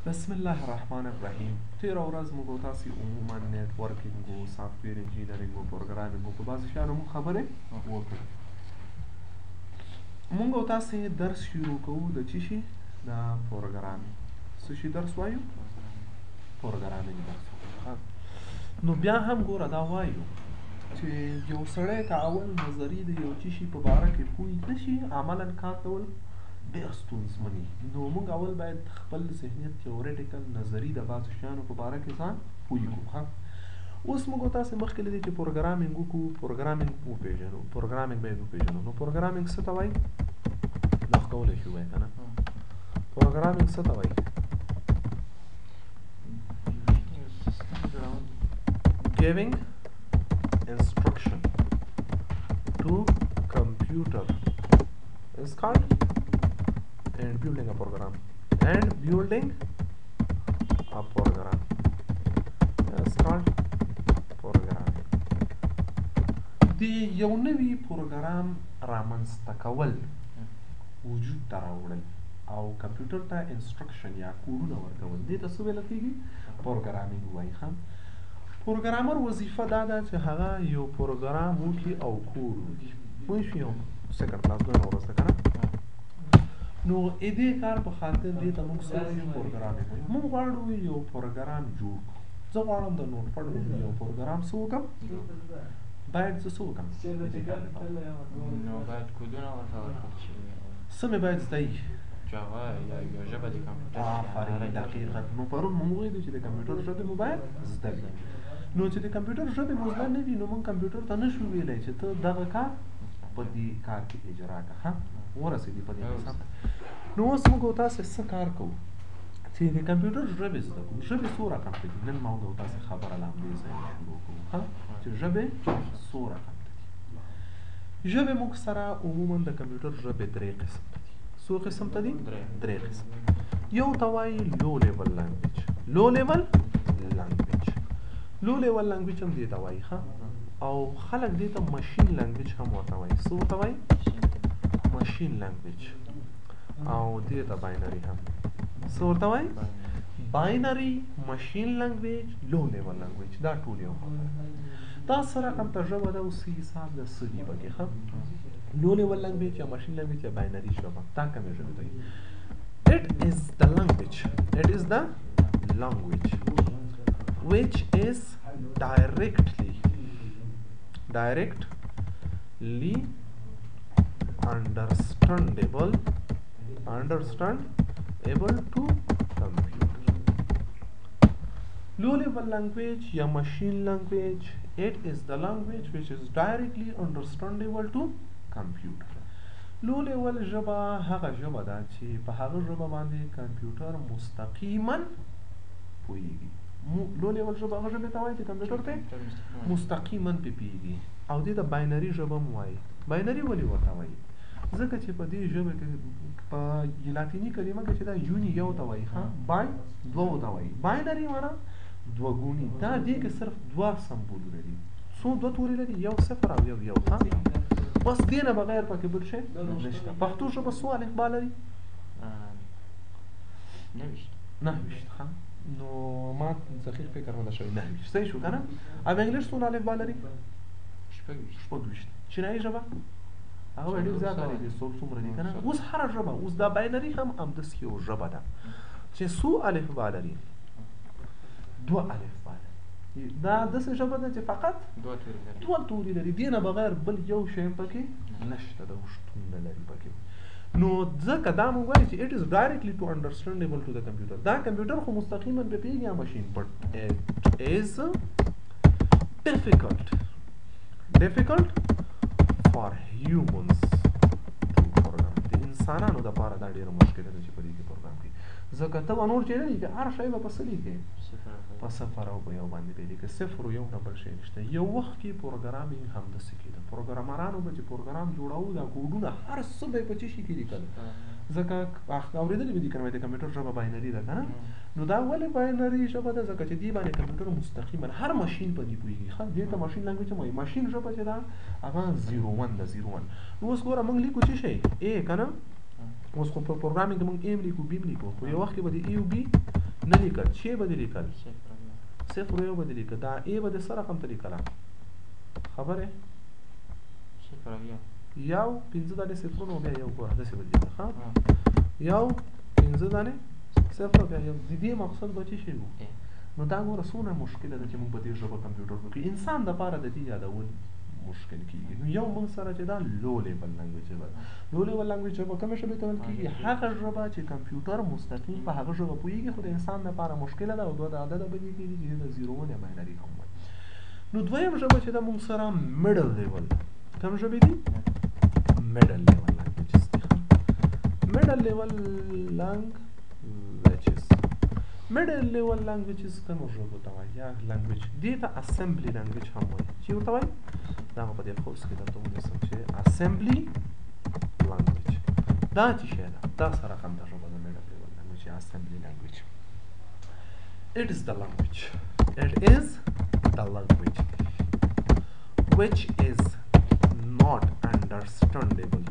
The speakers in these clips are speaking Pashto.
بسم الله الرحمن الرحیم. تیره ورځ موږ او تاسې عموما نیټورکینګ او سافټویر انجینرینګ او پروګرامینګ په بعضې شیانو موږ خبرې وکړو. موږ او تاسې درس شروع کوو د څه شي؟ د پروګرامینګ. څه شي درس وایو؟ پروګرامینګ درس وایو. نو بیا هم ګوره دا وایو چې یو سړی که اول نظري د یو څه شي په باره کې پوه نه شي، عملا کار کول ډېر ستونزمن وي. نو موږ اول باید خپل ذهنیت تیوریټیکل نظري د بعضو شیانو په باره کې ځان پوه کړو. اوس موږ تاسې مخکې لیدلي چې پروګرامینګ وکړو، پروګرامینګ وپېژنو، پروګرامینګ باید وپېژنو. نو پروګرامینګ څه ته وایي؟ دا خو کولی شو وایي که نه؟ پروګرامینګ څه ته وایي؟ giving instruction to computer is called and building a program is called programming. دی یو نوی پروګرام رامنځته کول، وجود ته راوړل او کمپیوټر ته انسټرکشن یا کوډونه ورکول، دې ته څه ویل کېږي؟ پروګرامینګ وایي. پروګرامر وظیفه دا ده چې هغه یو پروګرام وکړي او کوډ وکړي. پوه شو؟ یو سیکنډ کلاس دویمه ورځ ده که نه؟ نو دې کار په خاطر دې ته موږ څه وایو؟ پروګرامینګ وایو. موږ غواړو یو پروګرام جوړ کړو. زه غواړم د نوټ پیډ یو پروګرام څه وکړم؟ باید زه څه وکړم؟ نو باید کودونه ورته ورکړل شي. څه مې باید زده وي؟ جاوا یا یوه ژبه د کمپیوټر. آفرین، دقیقاً. نو پرون موږ ویلي چې د کمپیوټر ژبې مو باید زده وي. نو چې د کمپیوټر ژبې مو زده نه وي، نو موږ کمپیوټر ته نه شو ویلی چې ته دغه کار په دې کار کې اجرا کړه. ورسېدي په دې حساب. نو اوس موږ او تاسې څه کار کوو؟ چې د کمپیوټر ژبې زده کړو. ژبې څو رقم دي؟ نن موږ او تاسې خبره له همدې ځایه شروع کوو چې ژبې څو رقم دي. ژبې موږ سره عموما د کمپیوټر ژبې درې قسم دي. څو قسم ته دي؟ درې قسم. یو ته وایي لو لیول لنګویج. لو لیول لنګویج هم دې ته وایي او خلک دې ته مشین لنګویج هم ورته وایي. څه ورته وایي؟ مشین لنګویج. او دې ته باینري هم. څه ورته وایي؟ باینري، مشین لنګویج، لو لیول لنګویج. دا ټول یو خبره ده. دا څه رقم ته ژبه ده او څه حساب ده، څه دي پکې؟ لو لیول لنګویج یا مشین لنګویج یا باینري ژبه، دا کومې ژبې ته وایي؟ It is the language which is directly understandable to computer. Low level language یا machine language, it is the language which is directly understandable to computer. لو لیول ژبه هغه ژبه ده چې په هغه ژبه باندې کمپیوټر مستقیما پوهیږي. لو لیول ژبه هغه ژبې ته وایي چې کمپیوټر ته مستقیما پې پوهیږي. او دې ته باینري ژبه هم وایي. باینري ولې ورته وایي؟ ځکه چې په دې ژبه کې په لاتیني کلمه کې چې دا یوني یو ته وایي، بای دوو ته وایي. باینري معنا دوه ګوني. دا دې کې صرف دوه سمبولونه دي. څو دوه تورې لري؟ یو صفر او یو. بس دې نه بغیر پکې بل شی نشته. پښتو ژبه څو الفبا لري؟ 9. نو ما دقیق فکر نه شوی 9. صحیح شو که نه؟ او انګلیش څونه الفبا لري؟ 26. چینایي ژبه هغه به ډېر زیات لري. څومره دي که نه؟ اوس هره ژبه، اوس دا باینري هم همداسې یو ژبه ده چې څو الفبا لري؟ 2 الفبا لري. دا داسې ژبه ده چې فقط 2 توري لري. دې نه بغیر بل یو شی پکې نشته، د شتون نه لري پکې. نو ځکه دا موږ وایو چې it is directly to understandable to the computer. دا کمپیوټر خو مستقیما پې پوهېږي یا ماشین، but it is difficult for humans to program. د انسانانو دپاره دا ډېره مشکله ده چې په دې کې پروګرام کوي. ځکه ته به نور چې نه لیکې، هر شی به په څه لیکې؟ په صفر او په یو باندې به لیکې. صفر او یو نه بل شی نشته. یو وخت کې پروګرامینګ همداسې کېده. پروګرامرانو به چې پروګرام جوړاوه، دا کوډونه هر څه به یې په څه شي کې لیکل. ځکه اورېدلې به دي که نه د کمپیوټر ژبه باینري ده که نه؟ نو دا ولې باینري ژبه ده؟ ځکه چې دې باندې کمپیوټر مستقیما هر ماشین په دې پوهېږي. دې ته ماشین لنګویج هم وایي. ماشین ژبه چې ده هغه 01 ده. 01. نو اوس ګوره موږ لیکو څه شی؟ ا که نه؟ اوس خو په پروګرامینګ کې موږ ا لیکو، بي لیکو، خو یو وخت کې به د ا او بي نه لیکل چې به دې لیکل 0 یو به دې لیکل دا ای به دې څه رقم ته لیکله خبره یو 5 دانې صفرونه بیا یو ګوره داسې به دې لیکل ښه یو 5 دانې صفر بیا یو د دې مقصد به څه شی و نو دا ګوره څومره مشکله ده چې موږ په دې ژبه کمپیوټر وکړو انسان دپاره د دې یادول مشکل کېږي نو یو موږ سره چې دا لو لیول لنګویج ژبه لو لیول لنګویج ژبه کومې ژبې ته ویل کېږي هغه ژبه چې کمپیوټر مستقیم په هغه ژبه پوهېږي خو د انسان دپاره مشکله ده او دوه د عدده به دې کېږي چې د 0 یا باینري هم وایي نو دویم ژبه چې ده موږ سره میډل لیول کوم ژبې دي میډل لیول لنګویجز دي میډل لیول لنګویجز میډل لیول لنګویجز کوم ژبه ته وایي یا لنګویج دې ته اسمبلی لنګویج هم وایي چې ورته وایي دا په دې کورس کې درته ونیسم چې اسمبلی لنګویج دا چې شی ده دا سره کوم د ژبه د میډل لیول لنګویج یا اسمبلی لنګویج it is the language which is not understandable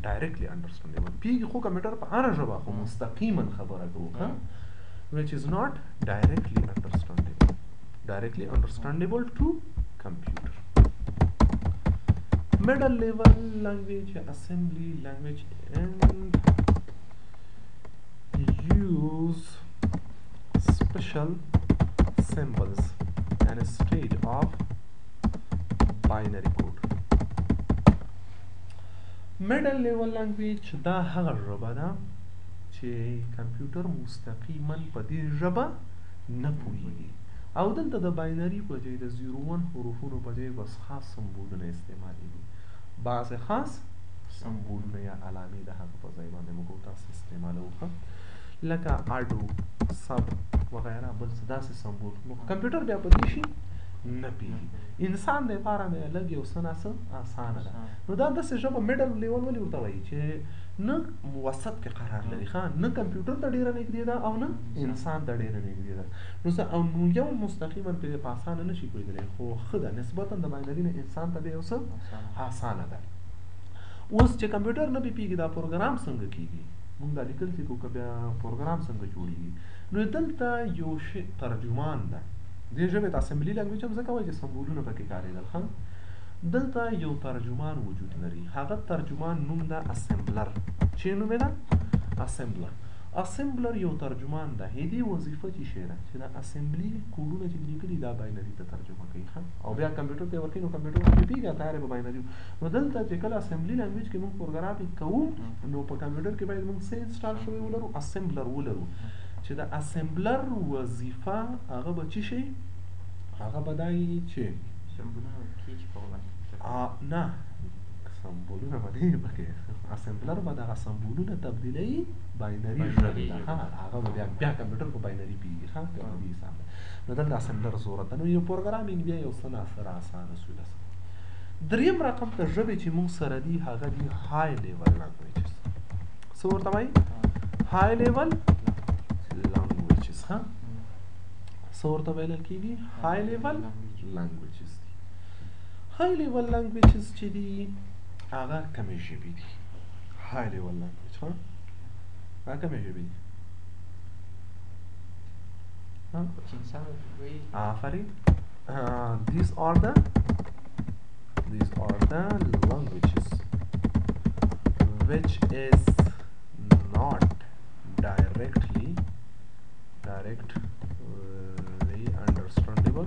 directly understandable پیږي خو کمپیوټر په هر ژبه خو مستقیما خبره کوي which is not directly understandable to computer middle level language assembly language and use special symbols and stage of binary code middle level language دا هغه ژبه ده چې کمپیوټر مستقیما په دې ژبه نه پوهېږي او دلته د باینري په ځای د 01 حروفونو په ځای بس خاص سمبولونه استعمالېږي بعضې خاص سمبولونه یا علامې د هغه په ځای باندې موږ تاسو استعمالوو لکه اډو سب وغیره بل څه داسې سمبول نو کمپیوټر بیا په دې شي نه پیږي انسان دپاره مې لږ یو څه ناڅه اسانه ده نو دا داسې ژبه میډل لیول ولې ورته وایي چې نه وسط کې قرار لري ښه نه کمپیوټر ته ډېره نږدې ده او نه انسان ته ډېره نږدې ده نو یو مستقیما پرې په اسانه نشي پوهېدلی خو ښه ده نسبتا د باینري نه انسان ته بیا یو څه اسانه ده اوس چې کمپیوټر نه پوهېږي دا پروګرام څنګه کېږي موږ دا لیکل چې کوو که بیا پروګرام څنګه جوړېږي نو دلته یو شی ترجمان ده دې ژبې ته اسمبلي لنګویج هم ځکه وایي چې سمبولونه پکې کارېدل ښه دلته یو ترجمان وجود لري هغه ترجمان نوم ده اسمبلر چې نوم یې ده اسمبلر یو ترجمان ده دې وظیفه چې شی ده چې د اسمبلي کوډونه چې لیکلي دا باینري ته ترجمه کوي ښه او بیا کمپیوټر ته ورکوي نو کمپیوټر پرې پوهېږي تیار یې په باینري نو دلته چې کله اسمبلي لنګویج کې موږ پروګرام کوو نو په کمپیوټر کې باید موږ څه انسټال شوی ولرو اسمبلر ولرو چې د اسمبلر وظیفه هغه به څه شي هغه به دا وي چې نه سمبولونه به نه وي پکې اسمبلر به دغه سمبولونه تبدیلوي باینري ژبې ته هغه به بیا کمپیوټر په باینري پوهېږي ښه په دې حساب نو دلته اسمبلر ضرورت ده نو یو پروګرامینګ بیا یو څه ناسره اسانه سوله دریم رقم ته ژبې چې موږ سره دي هغه دي های لیول لنګویجز څه ورته وایي های لیول لنګویجز ښه څه ورته ویل کېږي های لیول لنګویجز دي های لیول لنګویجز چې دي هغه کومې ژبې دي های لیول لنګویج ښه هغه کومې ژبې دي آفرین these are the languages which is not directly understandable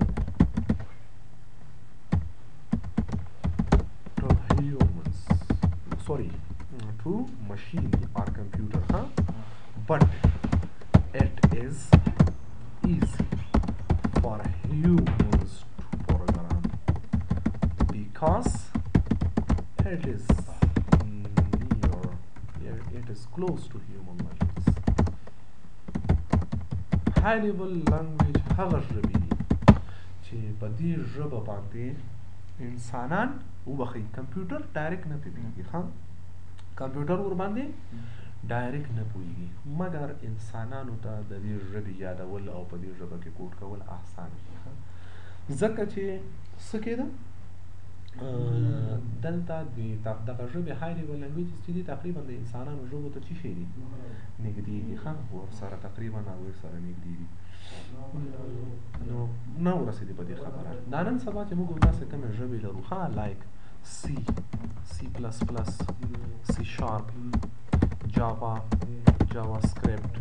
to humans to machine or computer but it is easy for humans to program because it is close to human minds high level language هغه ژبې دي چې په دې ژبه باندې انسانان وبخښئ کمپیوټر ډایرکټ نه پوهېږي ښه کمپیوټر ورباندې ډایرکټ نه پوهېږي مګر انسانانو ته د دې ژبې یادول او په دې ژبه کې کوډ کول اسانه دي ځکه چې څه کېده دلته دغه ژبې هاي لیول لنګویجز چې دي تقریبا د انسانانو ژبو ته څه شي دي نږدې دي ښه ورسره تقریبا ورسره نږدې دي نو نه ورسېدې په دې خبره دا نن سبا چې موږ تاسې کومې ژبې لرو ښه لایک C++, C#, Java, JavaScript,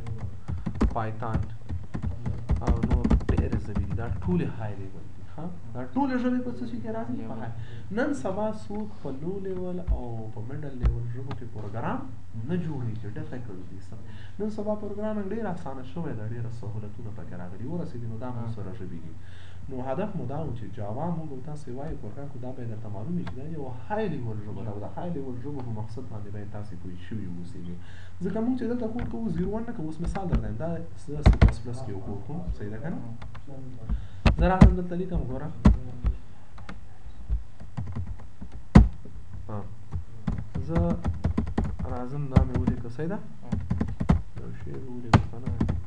Python او نور ډېرې ژبې دي دا ټولې هاي لیول دي دا ټولې ژبې په څه شي کې راځي نن سبا څوک په لو لیول او په میډل لیول ژبو کې پروګرام نه جوړېږي ډیفیکلټ دي نن سبا پروګرامینګ ډېر اسانه شوی دی ډېره سهولتونه پکې راغلي ورسېدي نو دا مو سره ژبې دي نو هدف مو دا و چې جاوا موږ تاسې وایو پروګرام خو دا به درته معلوم وي چې دا یو هاي لیول ژبه ده او د هاي لیول ژبو په مقصد باندې باید تاسې پوه شوي اوسېږئ ځکه موږ چې دلته کوډ کوو 0 1 نه کوو اوس مثال درته دا زه C++ کې یو کوډ کوم صحیح ده که نه زه راځم دلته لیکم ګوره زه راځم دا مې ولیکه صحیح ده یو شی ولیکو که نه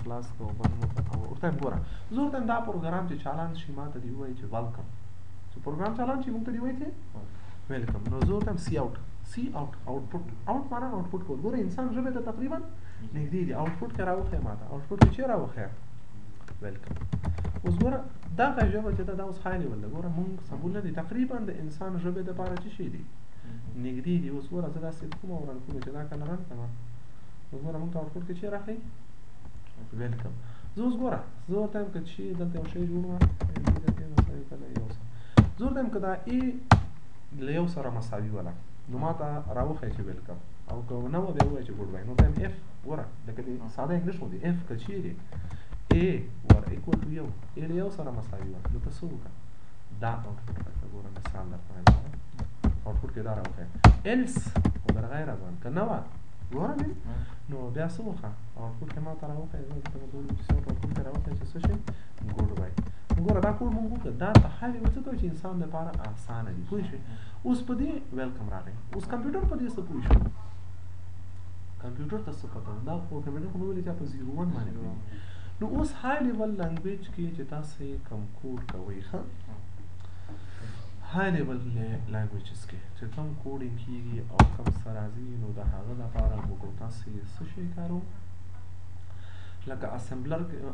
خلاص کوو ورته یم ګوره زه ورته یم دا پروګرام چې چالان شي ما ته دې ووایي چې ویلکم چې پروګرام چالان شي موږ ته دې وایي چې ویلکم نو زه ورته یم سی آوټ آوټپوټ آوټ معنا آوټپوټ کول ګوره انسان ژبې ته تقریبا نږدې دي آوټپوټ کې راوښیه ما ته آوټپوټ کې چېرې راوښیه ویلکم اوس ګوره دغه ژبه چې ده دا اوس هاي لیول ده ګوره موږ سمبول نه دي تقریبا د انسان ژبې دپاره څه شي دي نږدې دي اوس ګوره زه داسې کومه ورن کومه چې دا کله رن کړم اوس ګوره موږ ته آوټپوټ کې چېرې راښیي ویلکم زه اوس ګوره زه ورته یم که چې دلته یو شی جوړ وه زه ورته یم که دا ای له یو سره مساوي وله نو ما ته راوښیه چې ویلکم او که نه وه بیا ووایه چې ګوډ بای نو ورته یم اف ګوره لکه د ساده انګلیش غوندې اف که چیرې ای ور ایکول ټو یو ای له یو سره مساوي وه نو ته څه وکړه دا آوټپوټ راکړه ګوره مثال درته وایم آوټپوټ کې دا راوښیه ایلس خو در غیر ازان که نه وه ګوره مې نو بیا څه وکړه آوټپوټ کې ما ته راوښیه زه درته ویلي چې آوټپوټ کې راوښیه چې څه شي ګوډ بای ګوره دا کوډ مونږ وکړه دا ته هاي لیول څه ته وایي چې انسان لپاره اسانه دي پوه شوې اوس په دې ویلکم راغی اوس کمپیوټر په دې څه پوه شو کمپیوټر ته څه پته دا خو کمپیوټر خو مې ویلي چې په 0 1 باندې کوي نو اوس هاي لیول لنګویج کې چې تاسې کوم کوډ کوئ ښه هاي لیول لنګویجز کې چې کوم کوډینګ کېږي او کوم څه راځي نو د هغه لپاره موږ تاسې څه شی کاروو لکه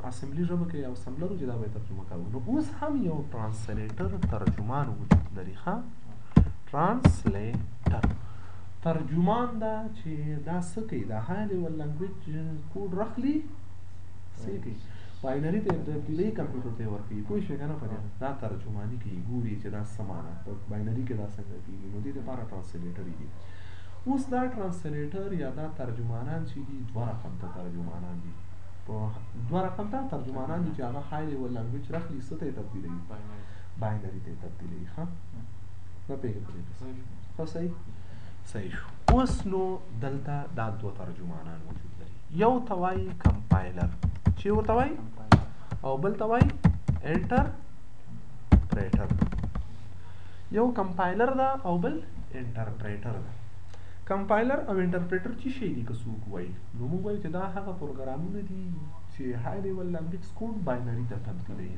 اسمبلي ژبه کې یو اسمبلر چې دا به ترجمه کوو نو اوس هم یو ترانسلیټر ترجمان وجود لري ښه ترانسلیټر ترجمان دا چې دا څه کوي دا هاي لیول لنګویج کوډ راخلي څه کوي باینري ته تبدیلوي کمپیوټر ته ورکوي پوه شوې که نه په دې دا ترجماني کوي ګوري چې دا څه معنا په باینري کې دا څنګه کېږي نو دې دپاره ترانسلیټر دي اوس دا ترانسلیټر یا دا ترجمانان چې دي دوه رقم ته ترجمانان دي په دوه رقم ته ترجمانان دي چې هغه هاي لیول لنګویج راخلي څه ته یې تبدیلوي باینري ته یې تبدیلوي ښه نه پوهېږې ښه صحیح شو اوس نو دلته دا دوه ترجمانان وجود لري یو ته وایي کمپایلر چې ورته وایي او بل ته وایي انټرپریټر یو کمپایلر ده او بل انټرپریټر ده کمپایلر او انټرپریټر چې شی دي که څوک وایي نو موږ وایو چې دا هغه پروګرامونه دي چې هاي لیول لنګویج کوډ باینري ته تبدیلوي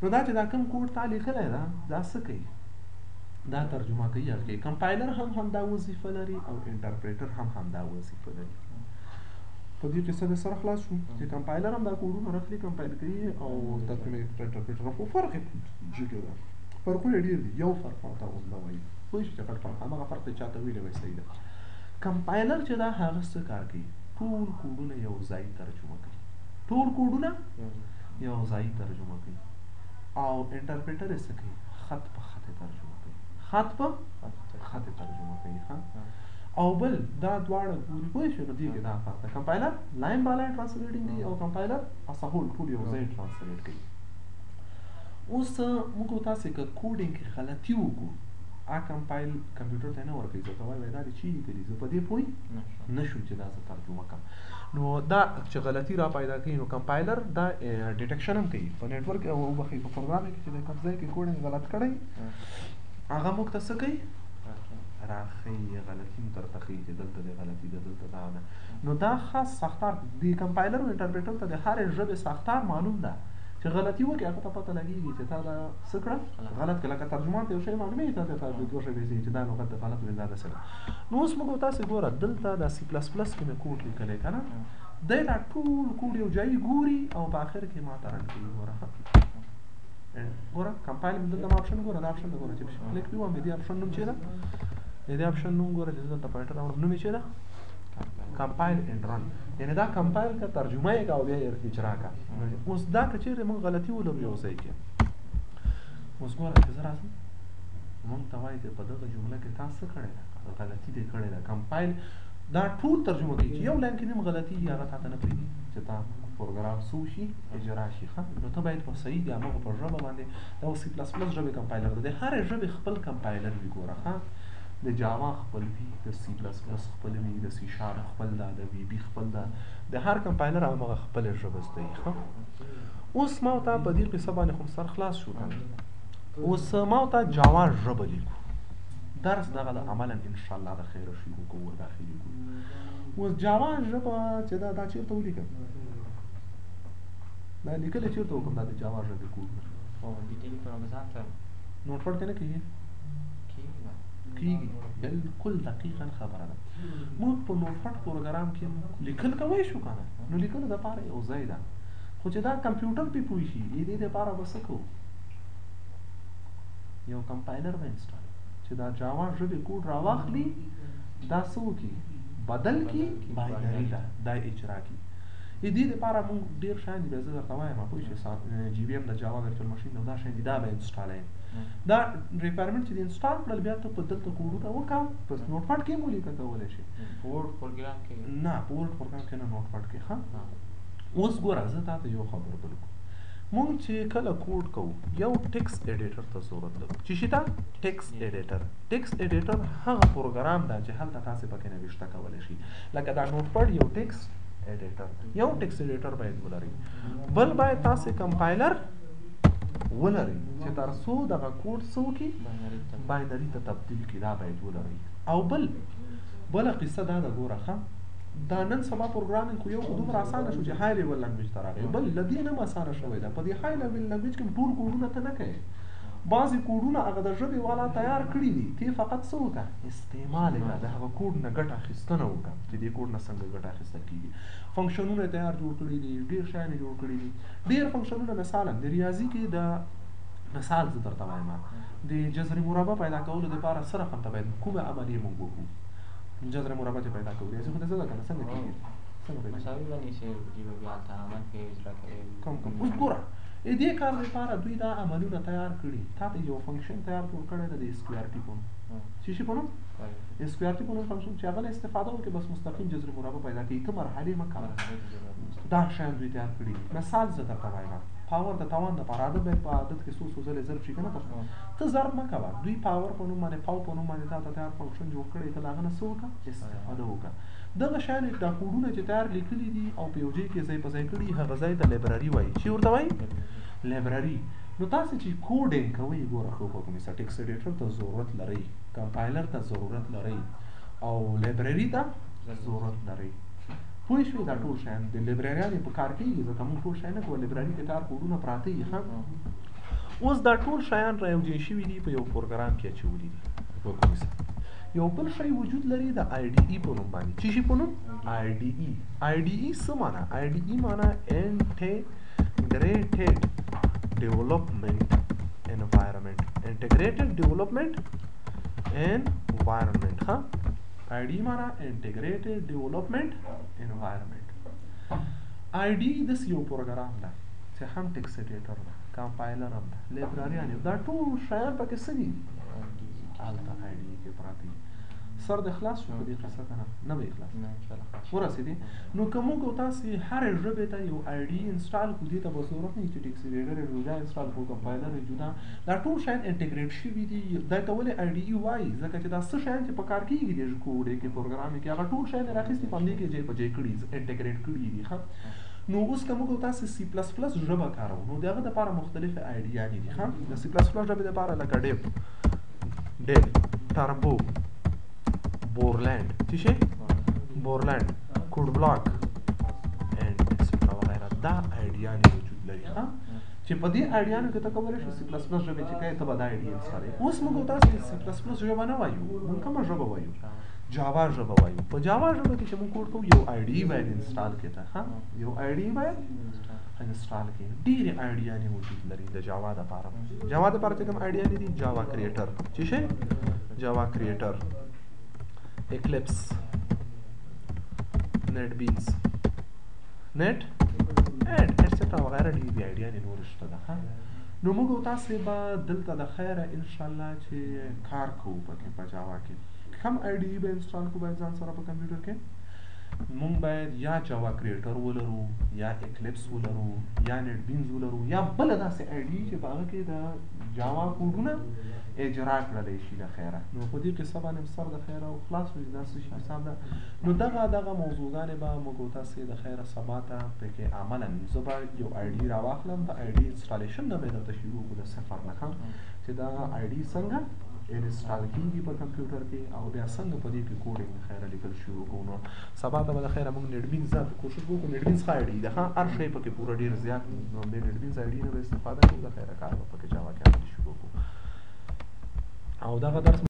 نو دا چې دا کوم کوډ تا لیکلی ده دا څه کوي دا ترجمه کوي هغه کوي کمپایلر هم دا وظیفه لري او انټرپریټر هم دا وظیفه لري په دې قصه د سره خلاص شو چې کمپایلر هم دا کوډونه راخلي کمپایل کوي او انټرپریټر خو فرق جګه ده فرقونه ډېر دي یو فرق ماته ونده وایي پوه شو چې فرق هماغه فرق ته چاته ویلی وایي صحیح ده کمپایلر چې دا هغه څه کار کوي ټول کوډونه یو ځای ترجمه کوي ټول کوډونه یو ځای ترجمه کوي او انټرپریټر یې څه کوي خط په خط ترجمه کوي خط په خط ترجمه کوي او بل دا دواړه ګوري پوه شو نو دې کې دا فرق ده کمپایلر لاین با لاین ټرانسلیټینګ کوي او کمپایلر اس ا هول ټول یو ځای ټرانسلیټ کوي اوس موږ تاسې که کوډینګ کې غلطي وکړو کمپایل کمپیوټر ته نه ورکوي ځکه وایي دا دې چی لیکلي زه په دې پوه نه شم چې دا زه ترجمه کړم نو دا چې غلطي را پیدا کوي نو کمپایلر دا ډیټیکشن هم کوي په نیټورک او بخښئ په پروګرام کې چې د کوم ځای کې کوډینګ غلط کړی هغه موږ ته څه کوي راخی غلطي هم درته ښیي چې دلته د غلطي ده دلته دا نه. نو دا خاص ساختار د کمپایلر او انټرپریټر ته د هرې ژبې ساختار معلوم ده چې غلطي وکړي هغه ته پته لګېږي چې تا دا څه کړه غلط کړه. لکه ترجمان ته یو شی معلومېږي تا ته د دوه ژبې چې دا لغت د غلط وي دا داسې ده. نو اوس موږ تاسې ګوره دلته د سی پلس پلس کې مې کوډ لیکلی که نه دی دا ټول کوډ یو ځای ګوري او په آخر کې ما ته رن کوي. ګوره کمپایل مې دلته آپشن ګوره دا آپشن ده ګوره چې کلیک پې وم د دې آپشن نوم چې ده د دې آپشن نوم ګوره چې دلته پوینټر راوړم نوم یې چې ده کمپایل اینډ رن. یعنې دا کمپایل کا ترجمه یې کا او بیا یې اجرا کا. اوس دا که چېرې موږ غلطي ولرو یو ځای کې اوس ګوره چې زه راځم موږ ته وایي چې په دغه جمله کې تا څه کړې ده غلطي دې کړې ده. کمپایل دا ټول ترجمه کوي چې یو لاین کې نیم غلطي وي هغه تا ته نه پرېږدي چې تا پروګرام څه وشي اجرا شي. نو ته باید په صحیح د همغه په ژبه باندې دا سی پلس پلس ژبې کمپایلر ده. د هرې ژبې خپل کمپایلر وي ګوره د جاوا خپل وي د سی پلس پلس خپل وي د سی شارپ خپل ده د وي بي خپل ده د هر کمپایلر همغه خپل ژبه زده وي. اوس ما ته په دې قصه باندې خو سر خلاص شو که نه. اوس ما ته جاوا ژبه لیکو درس دغه د عملا انشاءالله د خیره شروع کوو داخلي کوو. اوس جاوا ژبه چې دا چېرته ولیکم دا لیکلی چېرته وکړم دا د جاوا ژبې کوډ نوټ پټ کې نه کېږي کېږي بالکل دقیقا خبره ده. موږ په نوټ پټ پروګرام کې لیکل کوی شو که نه نو لیکلو دپاره یو ځای ده خو چې دا کمپیوټر پې پوه شي د دې دپاره به څه کوو یو کمپایلر به انسټال چې دا جاوا ژبې کوډ راواخلي دا څه وکړي بدل کړي باینري ده دا اجرا کړي. د دې دپاره موږ ډېر شیان دي بیا زه درته وایم پوه شئ جي بي ایم د جاوا ورچوال ماشین او دا شیان دي دا به انسټالویم. دا ریکوایرمنټ چې د انسټال کړل بیا ته په دلته کوډونه وکړه په نوټ پټ کې مو لیکه کولی شي نه په ورډ پروګرام کې نه نوټ پټ کې ښه. اوس ګوره زه تا ته یو خبر بل کوم موږ چې کله کوډ کوو یو ټکس ایډیټر ته ضرورت لرو چې شي ته ټکس ایډیټر هغه پروګرام ده چې هلته تاسې پکې نوشته کولی شي لکه دا نوټ پټ یو ټکس ایډیټر باید ولري بل باید تاسې کمپایلر ولري چې تر څو دغه کوډ څه وکړي باینري ته تبدیل کړي دا باید ولري. او بله قصه دا ده ګوره ښه دا نن سبا پروګرامینګ خو یو خو دومره اسانه شو چې های لیول لنګویج ته راغی بل له دې نه هم اسانه شوی ده. په دې های لیول لنګویج کې ټول کوډونه ته نه کوې بعضې کوډونه هغه د ژبې والا تیار کړي دي ته فقط څه وکړه استعمال یې کړه د هغه کوډ نه ګټه اخیستنه وکړه چې دې کوډ نه څنګه ګټه اخیستل کېږي. فنکشنونه تیار جوړ کړي دي ډېر شیان یې جوړ کړي دي ډېر فنکشنونه مثالا د ریاضي کې د مثال زه درته وایم د جذر مربع پیدا کولو دپاره څه رقم ته باید کومه عملیې موږ وکړو جذر مربع چې پیدا کوو ریاضي خو د زه ده که نه څنګه کېږي کوم اوس ګوره دې کار لپاره دوی دا عملونه تیار کړي تا ته یو فنکشن تیار جوړ کړی ده د اسکویر ټي په نوم څه شي په نوم اسکویر ټي په نوم فنکشن چې هغه نه استفاده وکړي بس مستقیم جذر مربع پیدا کوي ته مرحلې مه کوه دا شیان دوی تیار کړي دي. مثال زه درته وایم پاور د توان دپاره عدد باید په عدد کې څو ځلې ضرب شي که نه ته ضرب مه کوه دوی پاور په نوم باندې پاو په نوم باندې تا ته تیار فنکشن جوړ کړی ته له هغه نه څه وکړه استفاده وکړه. دغه شیان دا کوډونه چې تیار لیکلي دي او په یو ځای کې ځای په ځای کړي هغه ځای ته لایبرري وایي چې ورته وایي لایبرري. نو تاسې چې کوډینګ کوئ ګوره ښه په کومې ټکس ایډیټر ته ضرورت لرئ کمپایلر ته ضرورت لرئ او لایبرري ته ضرورت لرئ پوه شوې دا ټول شیان د لایبرریانې په کار کېږي ځکه موږ ټول شیان نه کوو لایبرري کې تیار کوډونه پراته وي ښه. اوس دا ټول شیان را یوځای شوي دي په یو پروګرام کې اچولي دي په کومې یو بل شی وجود لري د آی ډي ای په نوم باندې چې شي په نوم آی ډي ای څه معنا آی ډي ای معنا انټیګریټډ ډیولپمنټ انوایرمنټ ها آی ډي معنا انټیګریټډ ډیولپمنټ انوایرمنټ. آی ډي داسې یو پروګرام ده چې هم ټکس ایډیټر ده کمپایلر هم ده لایبرریان دا ټول شیان پکې څه دي هلته آی ډي کې پراته دي. سر د خلاص شو په دې قصه که نه به خلاص ورسېدې. نو که موږ تاسې هرې ژبې ته یو آی ډي انسټال کړو دې ته به ضرورت نه وي چې ټکس ایډیټر یې جدا انسټال کړو کمپایلر یې جدا دا ټول شیان انټیګریټ شوي دي. دا ته ولې آی ډي ای وایي ځکه چې دا څه شیان چې په کار کېږي د کوډ کې پروګرام کې هغه ټول شیان یې راخیستي په همدې کې ځای په ځای کړي انټیګریټ کړي دي ښه. نو اوس که موږ تاسې سی پلس پلس ژبه کاروو نو د هغه دپاره مختلفې آی ډیانې دي ښه. د سی پلس پلس ژبې دپاره لکه ډیو ټربو بورلینड څه شی بورلینड کوډ بلاک اینڈ ایکسټرا وغیرہ دا آیډیاګانې وجود لري چې په دې آیډیاګانو کې ته کولی شې سی پلس پلس ژبې چې کوې ته به دا آیډیا انسټالوې. اوس موږ تاسې سی پلس پلس ژبه نه وایو، موږ کومه ژبه وایو؟ جاوا ژبه وایو. په جاوا ژبه کې چې موږ کوډ کوو یو آیډي باید انسټال کړې ته یو آیډي باید انسټال کړې. ډېرې آیډیاګانې وجود لري د جاوا دپاره. جاوا دپاره چې کوم آیډیاګانې دي جاوا کریټر څه شی جاوا کریټر ایکلیپس نیټ بینز نیټ اینډ ایټسټرا وغیرہ ډېرې آیډیاګانې نور شته ده. نو موږ تاسې به دلته د خیره انشاءالله چې کار کوو پکې په جاوا کې کم آیډي به انسټال کوو باید ځان سره په کمپیوټر کې مونږ باید یا جاوا کریټر ولرو یا ایکلیپس ولرو یا نیټ بینز ولرو یا بله داسې آیډي چې په هغه کې د جاوا کوډونه اجرا کړلی شي د خیره. نو په دې قصه باندې سر د خیره او خلاص وي دا څه شي حساب ده. نو دغه موضوعګانې به موږ تاسې د خیره سبا ته پکې عملا زه به یو آیډي راواخلم د آیډي انسټالیشن نه به یې درته شروع کړو د صفر نه چې دا آیډي څنګه انسټال کېږي په کمپیوټر کې او بیا څنګه په دې کې کوډینګ د خیره لیکل شروع کوو. نو سبا ته به د خیره موږ نیټ بینز کوشش وکړو نیټ بینز ښه آیډي ده هر شی پکې پوره ډېر زیات نو د نیټ بینز آیډي نه به استفاده کوو د خیره کار به پکې جاوا کې عملي شروع کوو او دغه درس